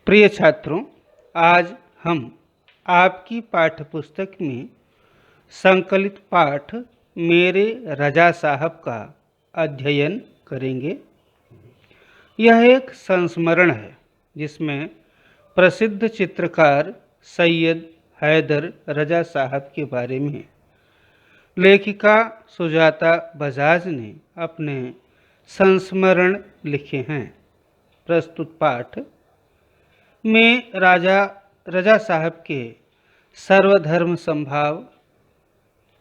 प्रिय छात्रों, आज हम आपकी पाठ्यपुस्तक में संकलित पाठ मेरे रजा साहब का अध्ययन करेंगे। यह एक संस्मरण है जिसमें प्रसिद्ध चित्रकार सैयद हैदर रजा साहब के बारे में लेखिका सुजाता बजाज ने अपने संस्मरण लिखे हैं। प्रस्तुत पाठ में रजा साहब के सर्वधर्म समभाव,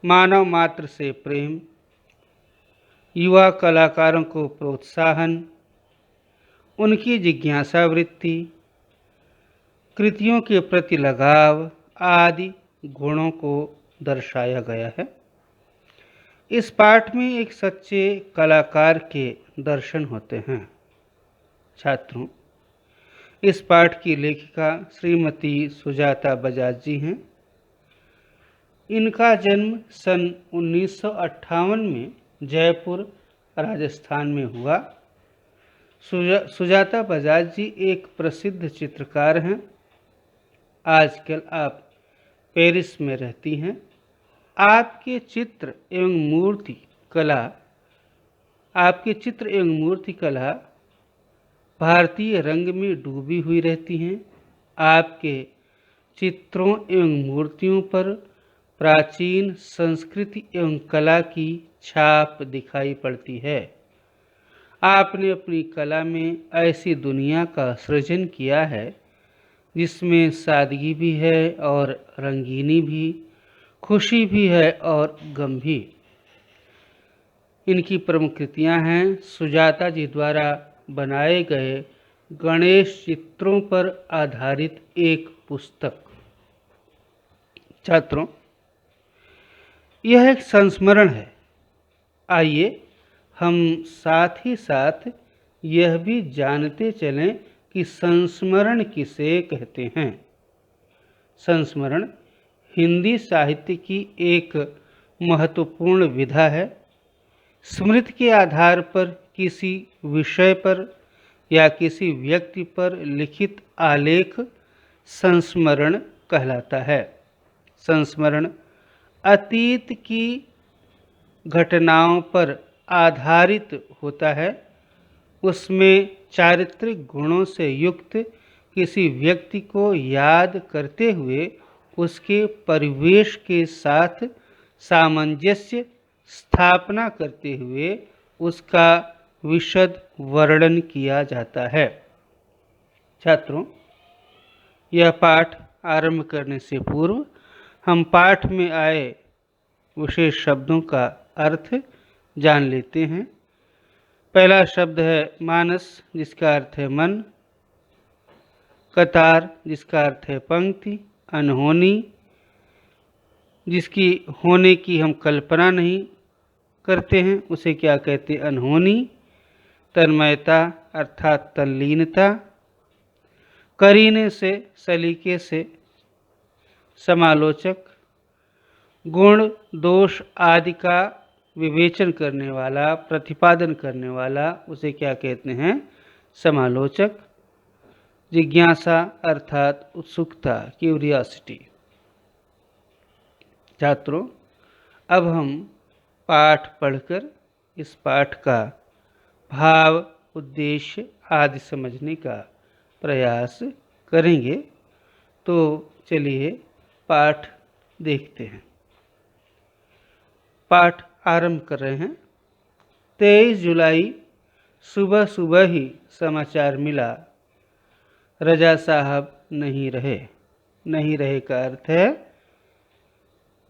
मानव मात्र से प्रेम, युवा कलाकारों को प्रोत्साहन, उनकी जिज्ञासा वृत्ति, कृतियों के प्रति लगाव आदि गुणों को दर्शाया गया है। इस पाठ में एक सच्चे कलाकार के दर्शन होते हैं। छात्रों, इस पाठ की लेखिका श्रीमती सुजाता बजाज जी हैं। इनका जन्म सन 1958 में जयपुर, राजस्थान में हुआ। सुजाता बजाज जी एक प्रसिद्ध चित्रकार हैं। आजकल आप पेरिस में रहती हैं। आपके चित्र एवं मूर्ति कला भारतीय रंग में डूबी हुई रहती हैं। आपके चित्रों एवं मूर्तियों पर प्राचीन संस्कृति एवं कला की छाप दिखाई पड़ती है। आपने अपनी कला में ऐसी दुनिया का सृजन किया है जिसमें सादगी भी है और रंगीनी भी, खुशी भी है और गम भी। इनकी प्रमुख कृतियाँ हैं सुजाता जी द्वारा बनाए गए गणेश चित्रों पर आधारित एक पुस्तक। छात्रों, यह एक संस्मरण है। आइए हम साथ ही साथ यह भी जानते चलें कि संस्मरण किसे कहते हैं। संस्मरण हिंदी साहित्य की एक महत्वपूर्ण विधा है। स्मृति के आधार पर किसी विषय पर या किसी व्यक्ति पर लिखित आलेख संस्मरण कहलाता है। संस्मरण अतीत की घटनाओं पर आधारित होता है। उसमें चारित्रिक गुणों से युक्त किसी व्यक्ति को याद करते हुए उसके परिवेश के साथ सामंजस्य स्थापना करते हुए उसका विशद वर्णन किया जाता है। छात्रों, यह पाठ आरंभ करने से पूर्व हम पाठ में आए विशेष शब्दों का अर्थ जान लेते हैं। पहला शब्द है मानस, जिसका अर्थ है मन। कतार, जिसका अर्थ है पंक्ति। अनहोनी, जिसकी होने की हम कल्पना नहीं करते हैं, उसे क्या कहते हैं? अनहोनी। तन्मयता अर्थात तल्लीनता। करीने से, सलीके से। समालोचक, गुण दोष आदि का विवेचन करने वाला, प्रतिपादन करने वाला, उसे क्या कहते हैं? समालोचक। जिज्ञासा अर्थात उत्सुकता, क्यूरियोसिटी। छात्रों, अब हम पाठ पढ़कर इस पाठ का भाव, उद्देश्य आदि समझने का प्रयास करेंगे। तो चलिए पाठ देखते हैं। पाठ आरंभ कर रहे हैं। 23 जुलाई सुबह सुबह ही समाचार मिला, रजा साहब नहीं रहे। नहीं रहे का अर्थ है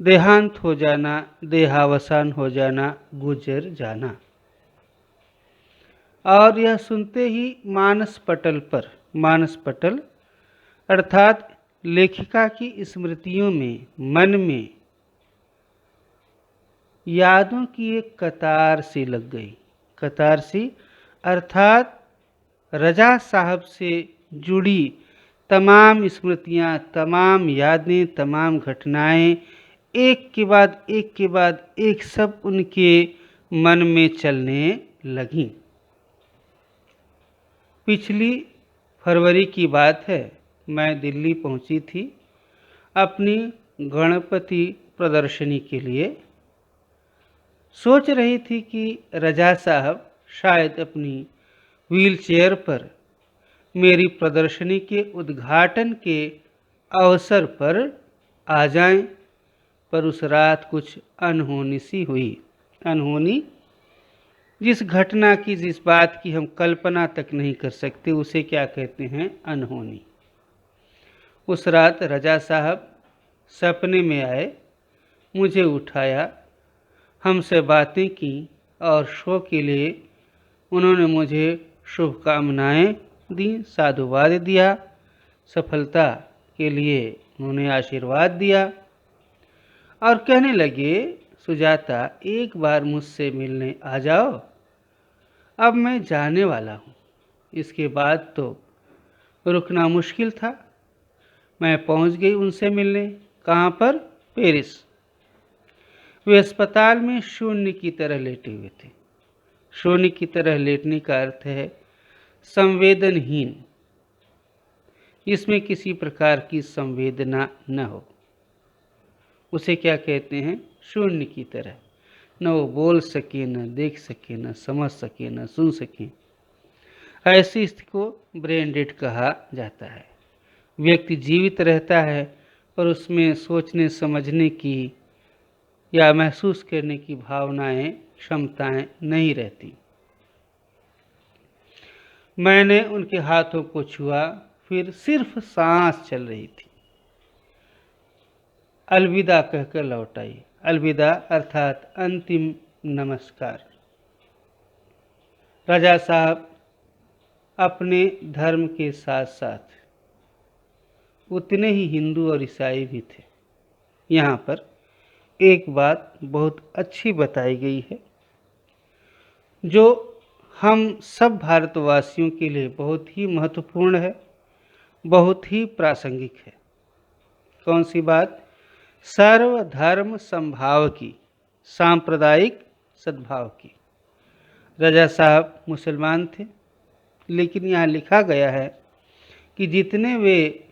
देहांत हो जाना, देहावसान हो जाना, गुजर जाना। और यह सुनते ही मानस पटल अर्थात लेखिका की स्मृतियों में, मन में यादों की एक कतार सी लग गई। कतार सी अर्थात रजा साहब से जुड़ी तमाम स्मृतियाँ, तमाम यादें, तमाम घटनाएं एक के बाद एक सब उनके मन में चलने लगीं। पिछली फरवरी की बात है, मैं दिल्ली पहुंची थी अपनी गणपति प्रदर्शनी के लिए। सोच रही थी कि रजा साहब शायद अपनी व्हील चेयर पर मेरी प्रदर्शनी के उद्घाटन के अवसर पर आ जाएं, पर उस रात कुछ अनहोनी सी हुई। अनहोनी, जिस घटना की, जिस बात की हम कल्पना तक नहीं कर सकते, उसे क्या कहते हैं? अनहोनी। उस रात रजा साहब सपने में आए, मुझे उठाया, हमसे बातें की और शो के लिए उन्होंने मुझे शुभकामनाएं दी, साधुवाद दिया, सफलता के लिए उन्होंने आशीर्वाद दिया और कहने लगे, सुजाता एक बार मुझसे मिलने आ जाओ, अब मैं जाने वाला हूँ। इसके बाद तो रुकना मुश्किल था। मैं पहुँच गई उनसे मिलने। कहाँ पर? पेरिस। वे अस्पताल में शून्य की तरह लेटे हुए थे। शून्य की तरह लेटने का अर्थ है संवेदनहीन, इसमें किसी प्रकार की संवेदना न हो, उसे क्या कहते हैं? शून्य की तरह। न वो बोल सके, न देख सके, न समझ सके, न सुन सके। ऐसी स्थिति को ब्रेन डेड कहा जाता है। व्यक्ति जीवित रहता है पर उसमें सोचने समझने की या महसूस करने की भावनाएं, क्षमताएं नहीं रहती। मैंने उनके हाथों को छुआ, फिर सिर्फ सांस चल रही थी। अलविदा कहकर लौट आई। अलविदा अर्थात अंतिम नमस्कार। राजा साहब अपने धर्म के साथ साथ उतने ही हिंदू और ईसाई भी थे। यहाँ पर एक बात बहुत अच्छी बताई गई है जो हम सब भारतवासियों के लिए बहुत ही महत्वपूर्ण है, बहुत ही प्रासंगिक है। कौन सी बात? सर्वधर्म समभाव की, सांप्रदायिक सद्भाव की। रजा साहब मुसलमान थे, लेकिन यहाँ लिखा गया है कि जितने वे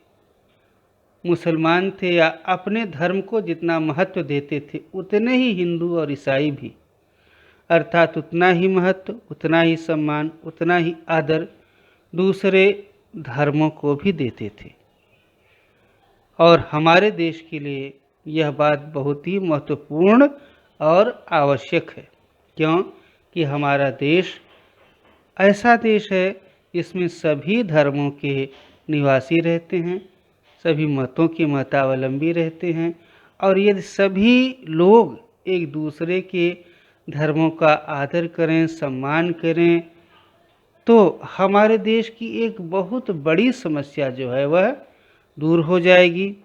मुसलमान थे या अपने धर्म को जितना महत्व देते थे, उतने ही हिंदू और ईसाई भी, अर्थात उतना ही महत्व, उतना ही सम्मान, उतना ही आदर दूसरे धर्मों को भी देते थे। और हमारे देश के लिए यह बात बहुत ही महत्वपूर्ण और आवश्यक है। क्यों? कि हमारा देश ऐसा देश है जिसमें सभी धर्मों के निवासी रहते हैं, सभी मतों के मतावलंबी रहते हैं, और यदि सभी लोग एक दूसरे के धर्मों का आदर करें, सम्मान करें, तो हमारे देश की एक बहुत बड़ी समस्या जो है वह दूर हो जाएगी।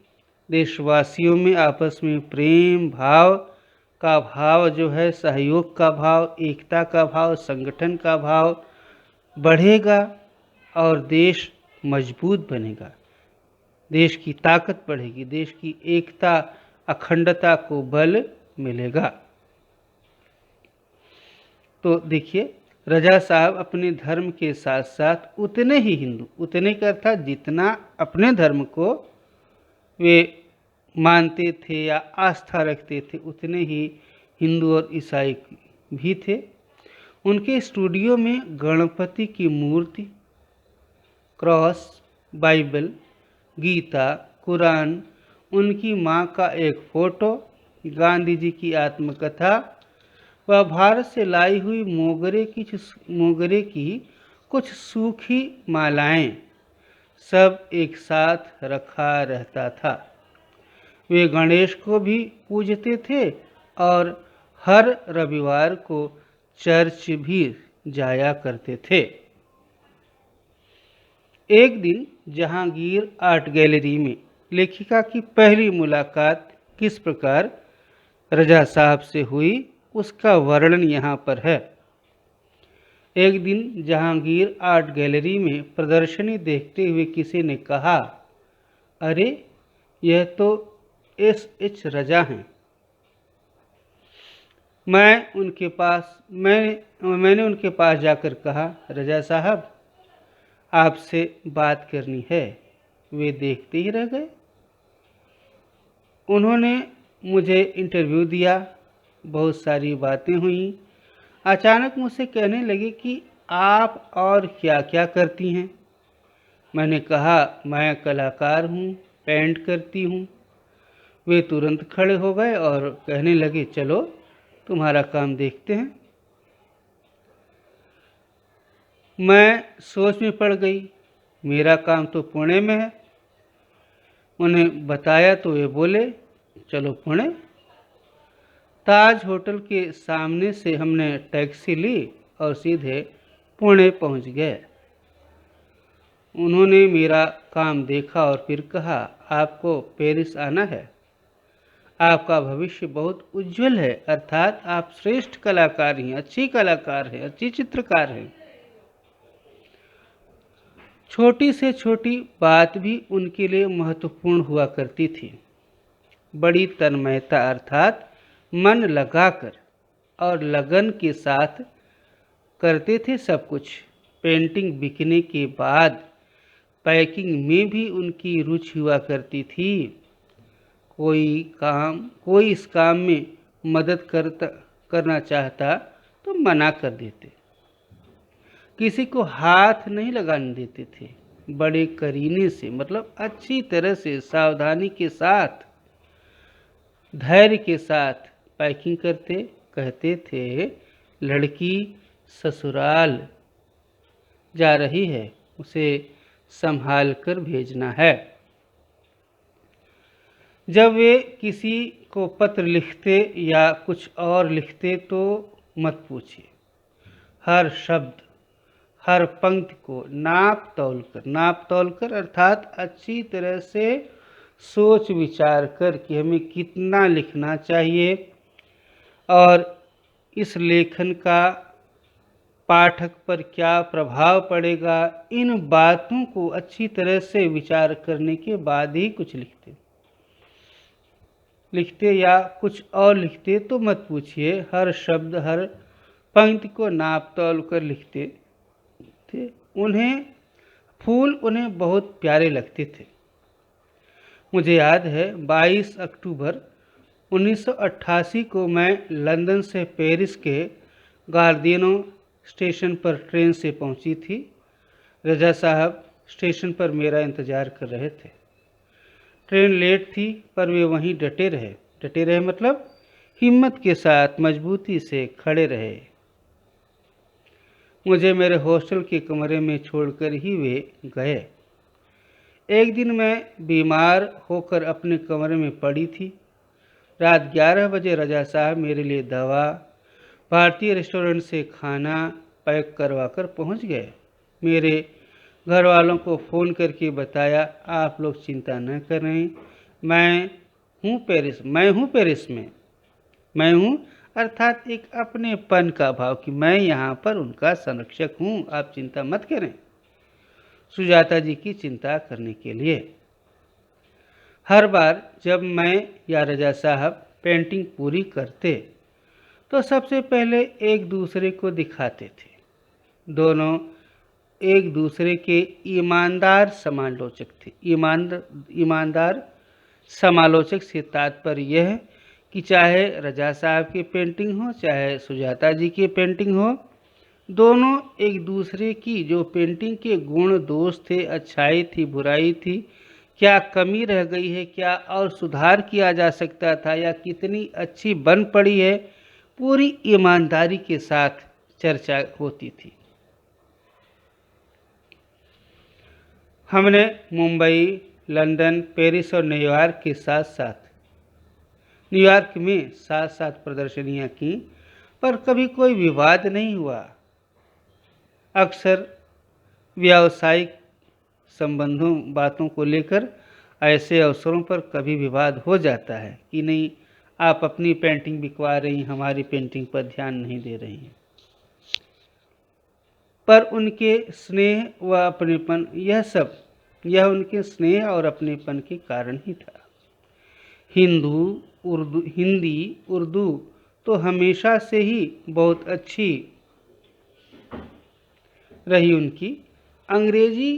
देशवासियों में आपस में प्रेम भाव का भाव जो है, सहयोग का भाव, एकता का भाव, संगठन का भाव बढ़ेगा और देश मजबूत बनेगा, देश की ताकत बढ़ेगी, देश की एकता अखंडता को बल मिलेगा। तो देखिए, रजा साहब अपने धर्म के साथ साथ उतने ही हिंदू, उतने का अर्थात जितना अपने धर्म को वे मानते थे या आस्था रखते थे, उतने ही हिंदू और ईसाई भी थे। उनके स्टूडियो में गणपति की मूर्ति, क्रॉस, बाइबल, गीता, कुरान, उनकी माँ का एक फोटो, गांधी जी की आत्मकथा व भारत से लाई हुई मोगरे की कुछ सूखी मालाएं सब एक साथ रखा रहता था। वे गणेश को भी पूजते थे और हर रविवार को चर्च भी जाया करते थे। एक दिन जहांगीर आर्ट गैलरी में लेखिका की पहली मुलाकात किस प्रकार रजा साहब से हुई, उसका वर्णन यहाँ पर है। एक दिन जहांगीर आर्ट गैलरी में प्रदर्शनी देखते हुए किसी ने कहा, अरे यह तो एस.एच. रजा हैं। मैंने उनके पास जाकर कहा, रजा साहब आपसे बात करनी है। वे देखते ही रह गए। उन्होंने मुझे इंटरव्यू दिया, बहुत सारी बातें हुई। अचानक मुझसे कहने लगे कि आप और क्या क्या करती हैं। मैंने कहा, मैं कलाकार हूँ, पेंट करती हूँ। वे तुरंत खड़े हो गए और कहने लगे, चलो तुम्हारा काम देखते हैं। मैं सोच में पड़ गई। मेरा काम तो पुणे में है। उन्हें बताया तो वे बोले, चलो पुणे। ताज होटल के सामने से हमने टैक्सी ली और सीधे पुणे पहुंच गए। उन्होंने मेरा काम देखा और फिर कहा, आपको पेरिस आना है। आपका भविष्य बहुत उज्जवल है, अर्थात आप श्रेष्ठ कलाकार हैं, अच्छी कलाकार हैं, अच्छी चित्रकार हैं। छोटी से छोटी बात भी उनके लिए महत्वपूर्ण हुआ करती थी। बड़ी तन्मयता अर्थात मन लगाकर और लगन के साथ करते थे सब कुछ। पेंटिंग बिकने के बाद पैकिंग में भी उनकी रुचि हुआ करती थी। कोई इस काम में मदद करना चाहता तो मना कर देते। किसी को हाथ नहीं लगाने देते थे। बड़े करीने से, मतलब अच्छी तरह से, सावधानी के साथ, धैर्य के साथ पैकिंग करते। कहते थे, लड़की ससुराल जा रही है, उसे संभाल कर भेजना है। जब वे किसी को पत्र लिखते या कुछ और लिखते तो मत पूछिए। हर शब्द, हर पंक्ति को नाप तौल कर अर्थात अच्छी तरह से सोच विचार कर कि हमें कितना लिखना चाहिए और इस लेखन का पाठक पर क्या प्रभाव पड़ेगा, इन बातों को अच्छी तरह से विचार करने के बाद ही कुछ लिखते या कुछ और लिखते तो मत पूछिए। हर शब्द, हर पंक्ति को नाप तौल कर लिखते थे। फूल उन्हें बहुत प्यारे लगते थे। मुझे याद है 22 अक्टूबर 1988 को मैं लंदन से पेरिस के गार्दियनो स्टेशन पर ट्रेन से पहुंची थी। रजा साहब स्टेशन पर मेरा इंतज़ार कर रहे थे। ट्रेन लेट थी पर वे वहीं डटे रहे मतलब हिम्मत के साथ मजबूती से खड़े रहे। मुझे मेरे हॉस्टल के कमरे में छोड़कर ही वे गए। एक दिन मैं बीमार होकर अपने कमरे में पड़ी थी। रात 11 बजे रजा साहब मेरे लिए दवा, भारतीय रेस्टोरेंट से खाना पैक करवा कर पहुँच गए। मेरे घर वालों को फ़ोन करके बताया, आप लोग चिंता न करें, मैं हूँ पेरिस में। मैं हूँ अर्थात एक अपनेपन का भाव कि मैं यहाँ पर उनका संरक्षक हूँ, आप चिंता मत करें। सुजाता जी की चिंता करने के लिए हर बार जब मैं या रजा साहब पेंटिंग पूरी करते तो सबसे पहले एक दूसरे को दिखाते थे। दोनों एक दूसरे के ईमानदार समालोचक थे। ईमानदार समालोचक से तात्पर्य यह है कि चाहे रजा साहब की पेंटिंग हो, चाहे सुजाता जी की पेंटिंग हो, दोनों एक दूसरे की जो पेंटिंग के गुण दोष थे, अच्छाई थी, बुराई थी, क्या कमी रह गई है, क्या और सुधार किया जा सकता था, या कितनी अच्छी बन पड़ी है, पूरी ईमानदारी के साथ चर्चा होती थी। हमने मुंबई, लंदन, पेरिस और न्यूयॉर्क में साथ साथ प्रदर्शनियां की, पर कभी कोई विवाद नहीं हुआ। अक्सर व्यावसायिक संबंधों, बातों को लेकर ऐसे अवसरों पर कभी विवाद हो जाता है कि नहीं, आप अपनी पेंटिंग बिकवा रही, हमारी पेंटिंग पर ध्यान नहीं दे रही हैं। पर उनके स्नेह व अपनेपन, यह उनके स्नेह और अपनेपन के कारण ही था। हिंदी, उर्दू तो हमेशा से ही बहुत अच्छी रही उनकी। अंग्रेजी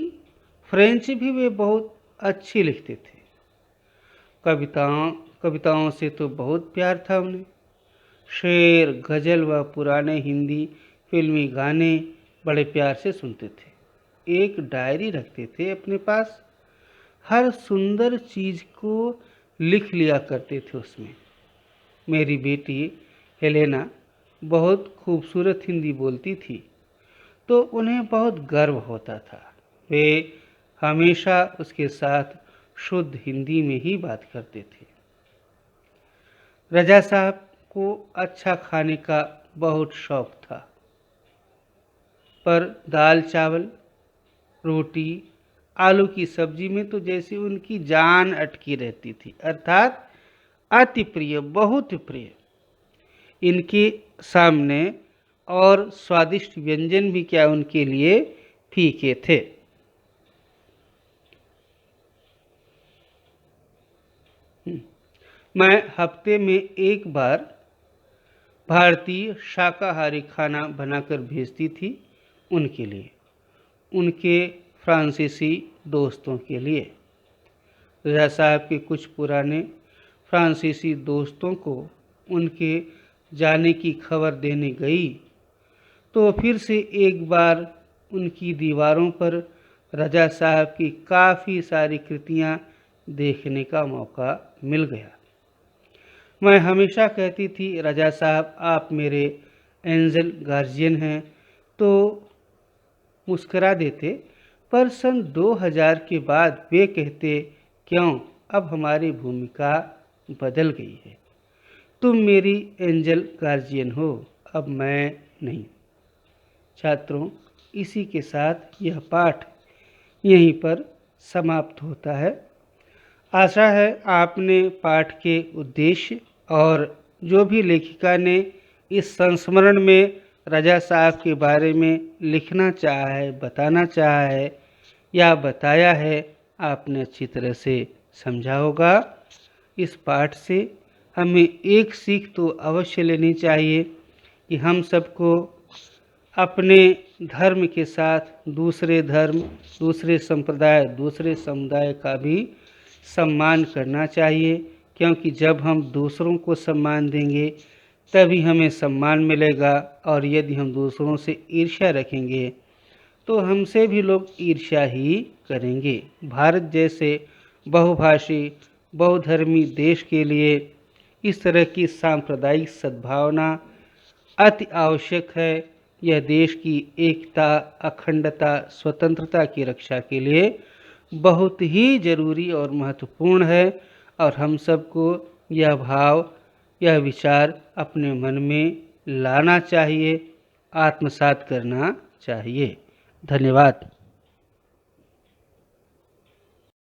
फ्रेंच भी वे बहुत अच्छी लिखते थे। कविताओं से तो बहुत प्यार था उन्हें। शेर, गज़ल व पुराने हिंदी फिल्मी गाने बड़े प्यार से सुनते थे। एक डायरी रखते थे अपने पास, हर सुंदर चीज़ को लिख लिया करते थे उसमें। मेरी बेटी हेलेना बहुत खूबसूरत हिंदी बोलती थी, तो उन्हें बहुत गर्व होता था। वे हमेशा उसके साथ शुद्ध हिंदी में ही बात करते थे। रजा साहब को अच्छा खाने का बहुत शौक था, पर दाल चावल, रोटी, आलू की सब्जी में तो जैसे उनकी जान अटकी रहती थी, अर्थात अति प्रिय, बहुत प्रिय। इनके सामने और स्वादिष्ट व्यंजन भी क्या उनके लिए फीके थे। मैं हफ्ते में एक बार भारतीय शाकाहारी खाना बनाकर भेजती थी उनके लिए, उनके फ्रांसीसी दोस्तों के लिए। रजा साहब के कुछ पुराने फ्रांसीसी दोस्तों को उनके जाने की खबर देने गई, तो फिर से एक बार उनकी दीवारों पर रजा साहब की काफ़ी सारी कृतियाँ देखने का मौका मिल गया। मैं हमेशा कहती थी, रजा साहब आप मेरे एंजल गार्जियन हैं, तो मुस्करा देते, पर सन 2000 के बाद वे कहते, क्यों, अब हमारी भूमिका बदल गई है, तुम मेरी एंजल गार्जियन हो, अब मैं नहीं। छात्रों, इसी के साथ यह पाठ यहीं पर समाप्त होता है। आशा है आपने पाठ के उद्देश्य और जो भी लेखिका ने इस संस्मरण में रजा साहब के बारे में लिखना चाहा है, बताना चाहा है या बताया है, आपने अच्छी तरह से समझा होगा। इस पाठ से हमें एक सीख तो अवश्य लेनी चाहिए कि हम सबको अपने धर्म के साथ दूसरे धर्म, दूसरे संप्रदाय, दूसरे समुदाय का भी सम्मान करना चाहिए, क्योंकि जब हम दूसरों को सम्मान देंगे तभी हमें सम्मान मिलेगा, और यदि हम दूसरों से ईर्ष्या रखेंगे तो हमसे भी लोग ईर्ष्या ही करेंगे। भारत जैसे बहुभाषी, बहुधर्मी देश के लिए इस तरह की सांप्रदायिक सद्भावना अति आवश्यक है। यह देश की एकता, अखंडता, स्वतंत्रता की रक्षा के लिए बहुत ही जरूरी और महत्वपूर्ण है, और हम सबको यह भाव, यह विचार अपने मन में लाना चाहिए, आत्मसात करना चाहिए। धन्यवाद।